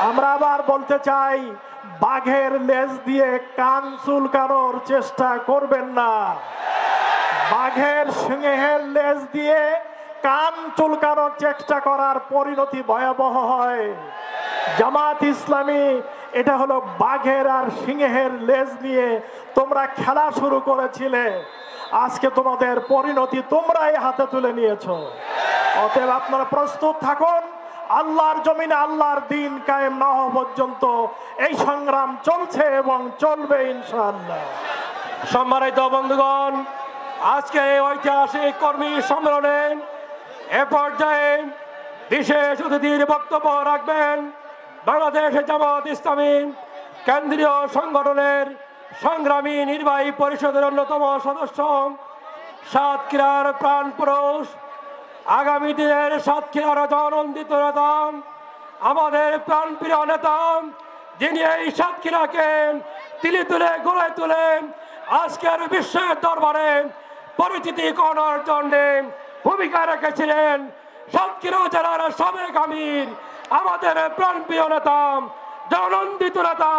আমরা আবার বলতে চাই, বাঘের লেজ দিয়ে কান চুলকানোর চেষ্টা করবেন না। বাঘের সিংহের লেজ দিয়ে কান চুলকানোর চেষ্টা করার পরিণতি ভয়াবহ হয়। জামাত ইসলামী এটা হলো বাঘের আর সিংহের লেজ নিয়ে তোমরা খেলা শুরু করেছিলে, আজকে তোমাদের পরিণতি তোমরাই হাতে তুলে নিয়েছো। অতএব আপনারা প্রস্তুত থাকুন। আল্লাহর জমিনে আল্লাহর দিন কায়েম না হওয়া পর্যন্ত এই সংগ্রাম চলছে এবং চলবে ইনশাআল্লাহ। সম্মানিত বন্ধুগণ, আজকে এই ঐতিহাসিক কর্মী সম্মেলনে এ পর্যায়ে বিশেষ অতিথির বক্তব্য রাখবেন বাংলাদেশ জামাত ইসলামী কেন্দ্রীয় সংগঠনের সংগ্রামী নির্বাহী পরিষদের অন্যতম সদস্য, সাতক্ষীরার প্রাণ পুরুষ, আগামী দিনের সাতক্ষীরার জননন্দিত নেতা, আমাদের প্রাণপ্রিয় নেতা, যিনি এই সাতক্ষীরাকে তিলে তুলে গড়ে তুলে আজকের বিশ্বের দরবারে পরিচিতি করার জন্য ভূমিকা রেখেছিলেন, সাতক্ষীরা জেলার সাবেক আমির, আমাদের প্রাণপ্রিয় নেতা, জননন্দিত নেতা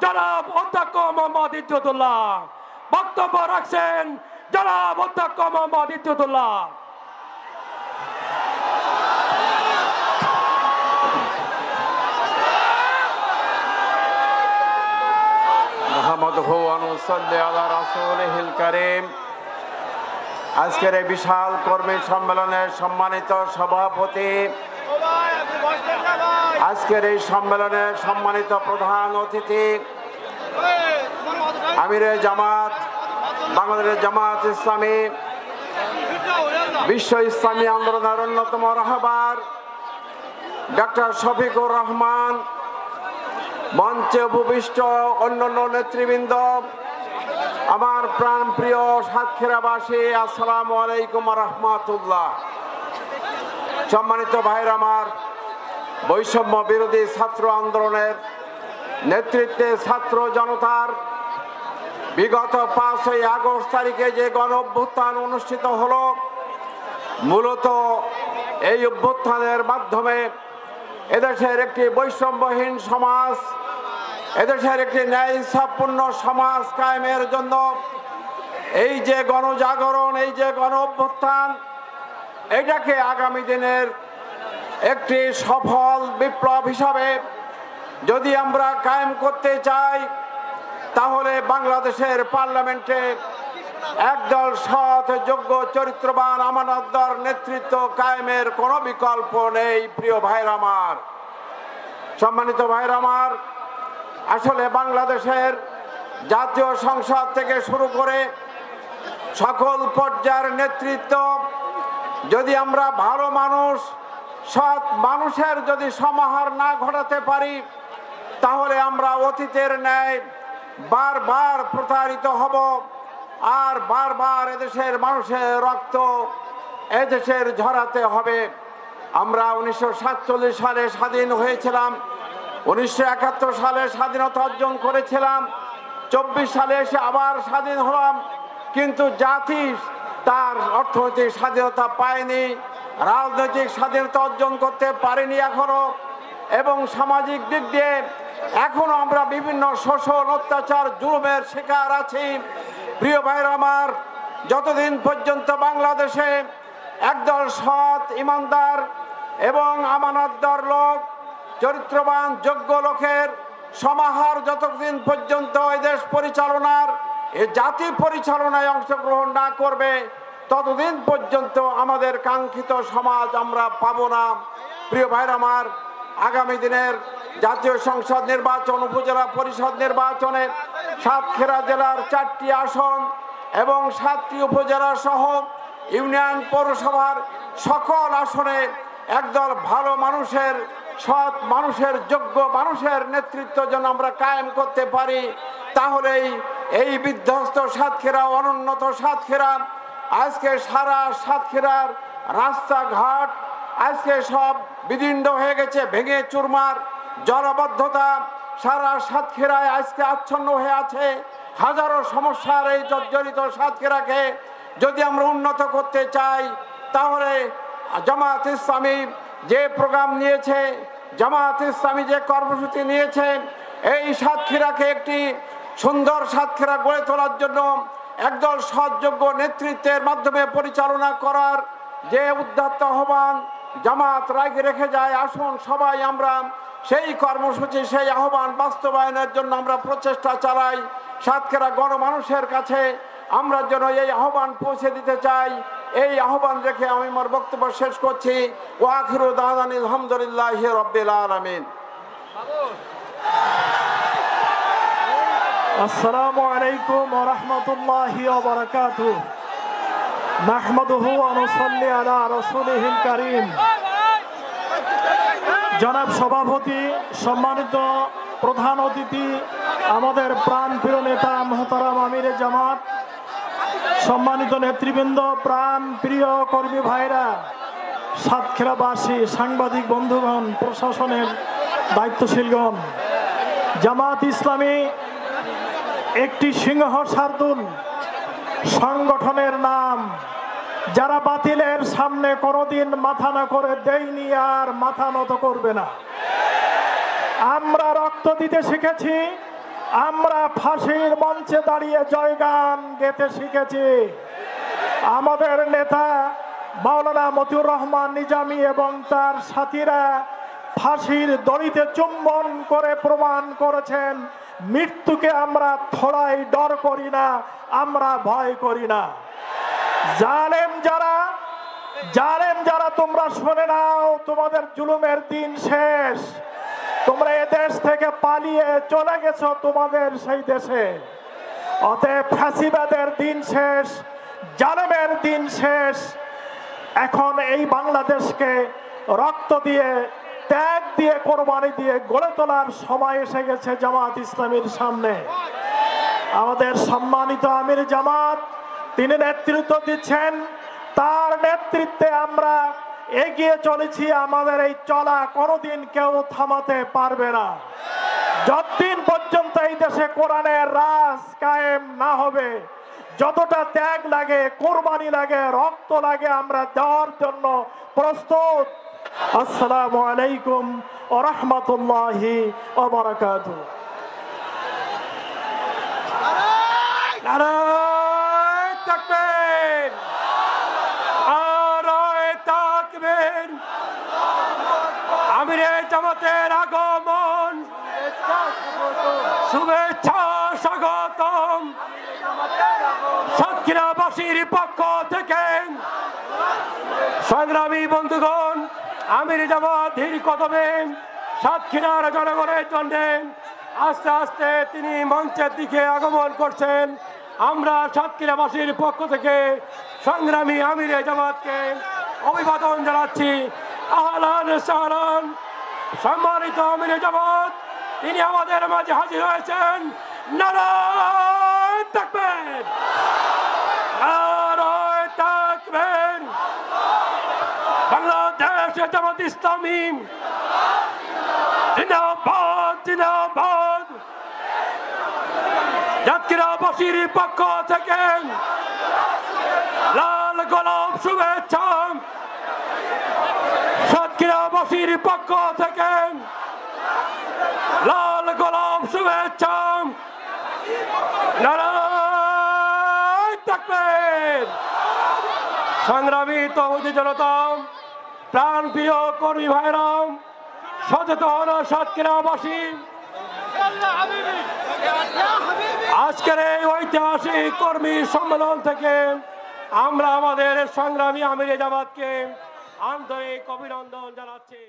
জনাব অধ্যক্ষ মোহাম্মদ ইজ্জতুল্লাহ। বক্তব্য রাখছেন জনাব অধ্যক্ষ মোহাম্মদ ইজ্জতুল্লাহ। আজকের এই বিশাল কর্মী সম্মেলনের সম্মানিত সভাপতি, আজকের এই সম্মেলনের সম্মানিত প্রধান অতিথি, আমিরে জামাত, বাংলাদেশ জামাত ইসলামী, বিশ্ব ইসলামী আন্দোলনের অন্যতম রাহবার ডক্টর শফিকুর রহমান, মঞ্চে উপবিষ্ট অন্যান্য নেতৃবৃন্দ, আমার প্রাণ প্রিয় সাতক্ষীরাবাসী, আসসালামু আলাইকুম রহমতুল্লাহ। সম্মানিত ভাইরা আমার, বৈষম্য বিরোধী ছাত্র আন্দোলনের নেতৃত্বে ছাত্র জনতার বিগত 5ই আগস্ট তারিখে যে গণ অভ্যুত্থান অনুষ্ঠিত হলো, মূলত এই অভ্যুত্থানের মাধ্যমে এদেশের একটি বৈষম্যহীন সমাজ, এদেশের একটি ন্যায় ইনসাফপূর্ণ সমাজ কায়েমের জন্য এই যে গণজাগরণ, এই যে গণ অভ্যুত্থান, এটাকে আগামী দিনের একটি সফল বিপ্লব হিসাবে যদি আমরা কায়েম করতে চাই, তাহলে বাংলাদেশের পার্লামেন্টে একদল সৎ, যোগ্য, চরিত্রবান, আমানতদার নেতৃত্ব কায়েমের কোনো বিকল্প নেই। প্রিয় ভাইরা আমার, সম্মানিত ভাইরা আমার, আসলে বাংলাদেশের জাতীয় সংসদ থেকে শুরু করে সকল পর্যায়ের নেতৃত্ব, যদি আমরা ভালো মানুষ, সৎ মানুষের যদি সমাহার না ঘটাতে পারি, তাহলে আমরা অতীতের ন্যায় বারবার প্রতারিত হব, আর বারবার এদেশের মানুষের রক্ত এদেশের ঝরাতে হবে। আমরা 1947 সালে স্বাধীন হয়েছিলাম, 1971 সালে স্বাধীনতা অর্জন করেছিলাম, 24 সালে এসে আবার স্বাধীন হলাম, কিন্তু জাতি তার অর্থনৈতিক স্বাধীনতা পায়নি, রাজনৈতিক স্বাধীনতা অর্জন করতে পারেনি এখনো, এবং সামাজিক দিক দিয়ে এখনো আমরা বিভিন্ন শোষণ, অত্যাচার, জুলুমের শিকার আছি। প্রিয় ভাইরা আমার, যতদিন পর্যন্ত বাংলাদেশে একদল সৎ, ইমানদার এবং আমানতদার লোক, চরিত্রবান, যোগ্য লোকের সমাহার যতদিন পর্যন্ত এই দেশ পরিচালনার, এই জাতি পরিচালনায় অংশগ্রহণ না করবে, ততদিন পর্যন্ত আমাদের কাঙ্ক্ষিত সমাজ আমরা পাবো না। প্রিয় ভাইরা আমার, আগামী দিনের জাতীয় সংসদ নির্বাচন, উপজেলা পরিষদ নির্বাচনে সাতক্ষীরা জেলার 4টি আসন এবং 7টি উপজেলা সহ ইউনিয়ন পৌরসভার সকল আসনে একদল ভালো মানুষের, সৎ মানুষের, যোগ্য মানুষের নেতৃত্ব যেন আমরা কায়েম করতে পারি, তাহলেই এই বিধ্বস্ত সাতক্ষীরা, অনুন্নত সাতক্ষীরা, আজকে সারা সাতক্ষীরার রাস্তাঘাট আজকে সব বিদীর্ণ হয়ে গেছে, ভেঙে চুরমার, জলাবদ্ধতা সারা সাতক্ষীরায় আজকে আচ্ছন্ন হয়ে আছে। হাজারো সমস্যার এই জর্জরিত সাতক্ষীরাকে যদি আমরা উন্নত করতে চাই, তাহলে জামাত ইসলামী যে প্রোগ্রাম নিয়েছে, জামাত ইসলামী যে কর্মসূচি নিয়েছেন, এই সাতক্ষীরাকে একটি সুন্দর সাতক্ষীরা গড়ে তোলার জন্য একদল সৎযোগ্য নেতৃত্বের মাধ্যমে পরিচালনা করার যে উদ্যত আহ্বান জামাত রেখে যায়, আসুন সবাই আমরা সেই কর্মসূচি, সেই আহ্বান বাস্তবায়নের জন্য আমরা প্রচেষ্টা চালাই। সাতক্ষীরা গণমানুষের কাছে আমরা যেন এই আহ্বান পৌঁছে দিতে চাই। এই আহ্বান রেখে আমি আমার বক্তব্য শেষ করছি। ওয়া আখিরু দাওয়ানা আলহামদুলিল্লাহি রাব্বিল আলামিন। আসসালামু আলাইকুম ওয়া রাহমাতুল্লাহি ওয়া বারাকাতুহু। নাহমাদুহু ওয়া নুসাল্লি আলা রাসূলিহিল কারীম। জনাব সভাপতি, সম্মানিত প্রধান অতিথি, আমাদের প্রাণপ্রিয় নেতা মুহতারাম আমিরে জামাত, সম্মানিত নেতৃবৃন্দ, প্রাণ প্রিয় কর্মী ভাইরা, সাতক্ষীরাবাসী, সাংবাদিক বন্ধুগণ, প্রশাসনের দায়িত্বশীলগণ, জামাত ইসলামী একটি সিংহ শার্দুল সংগঠনের নাম, যারা বাতিলের সামনে কোনোদিন মাথা না করে দেয়নি, আর মাথা নত করবে না। আমরা রক্ত দিতে শিখেছি, আমরা ফাঁসির মঞ্চে দাঁড়িয়ে জয়গান গেতে শিখেছি। আমাদের নেতা মাওলানা মতিউর রহমান নিজামী এবং তার সাথীরা ফাঁসির দড়িতে চুম্বন করে প্রমাণ করেছেন, মৃত্যুকে আমরা থোড়াই ডর করি না, আমরা ভয় করি না। জালেম যারা তোমরা শুনে নাও, তোমাদের জুলুমের দিন শেষ। তোমরা এ দেশ থেকে পালিয়ে চলে গেছো তোমাদের সেই দেশে। অতএব ফাঁসিবাদের দিন শেষ, জালেমের দিন শেষ। এখন এই বাংলাদেশকে রক্ত দিয়ে, ত্যাগ দিয়ে, কোরবানি দিয়ে গড়ে তোলার সময় এসে গেছে জামাত ইসলামীর সামনে। আমাদের সম্মানিত আমির জামাত, তিনি নেতৃত্ব দিচ্ছেন, তার নেতৃত্বে আমরা এগিয়ে চলেছি। আমাদের এই চলা কোনোদিন কেউ থামাতে পারবে না। যতদিন পর্যন্ত এই দেশে কোরআনের রাজ কায়েম না হবে, যতটা ত্যাগ লাগে, কোরবানি লাগে, রক্ত লাগে, আমরা দেওয়ার জন্য প্রস্তুত। আসসালামু আলাইকুম ওয়া রাহমাতুল্লাহি ওয়া বারাকাতুহু। নারায়ে তাকবীর, নারায়ে তাকবীর। আমিরে জামাতের আগমন, শুভেচ্ছা স্বাগতম। সাতক্ষীরাবাসীর পক্ষ থেকে সংগ্রামী বন্ধুগণ, আমির জামাত ধীর কদমে সাতক্ষীরার জনগণের জন্য আস্তে আস্তে তিনি মঞ্চের দিকে আগমন করছেন। আমরা সাতক্ষীরাবাসীর পক্ষ থেকে সংগ্রামী আমিরে জামাতকে অভিবাদন জানাচ্ছি। আহলান সাহলান। সম্মানিত আমিরে জামাত, তিনি আমাদের মাঝে হাজির হয়েছেন। নারায়ে তাকবীর, নারায়ে তাকবীর। বাংলাদেশ জামাত ইসলামী জিন্দাবাদ, জিন্দাবাদ। সাতক্ষীরাবাসীর পক্ষ থেকে লাল গোলাপ শুভেচ্ছা। সাতক্ষীরাবাসীর পক্ষ থেকে লাল গোলাপ শুভেচ্ছা। নারায়ে তাকবীর। সংগ্রামী তৌহিদি জনতা, প্রাণ প্রিয় কর্মী ভাইরা, সচেতন সাতক্ষীরাবাসী, আজকের এই ঐতিহাসিক কর্মী সম্মেলন থেকে আমরা আমাদের সংগ্রামী আমিরে জামাতকে আন্তরিক অভিনন্দন জানাচ্ছি।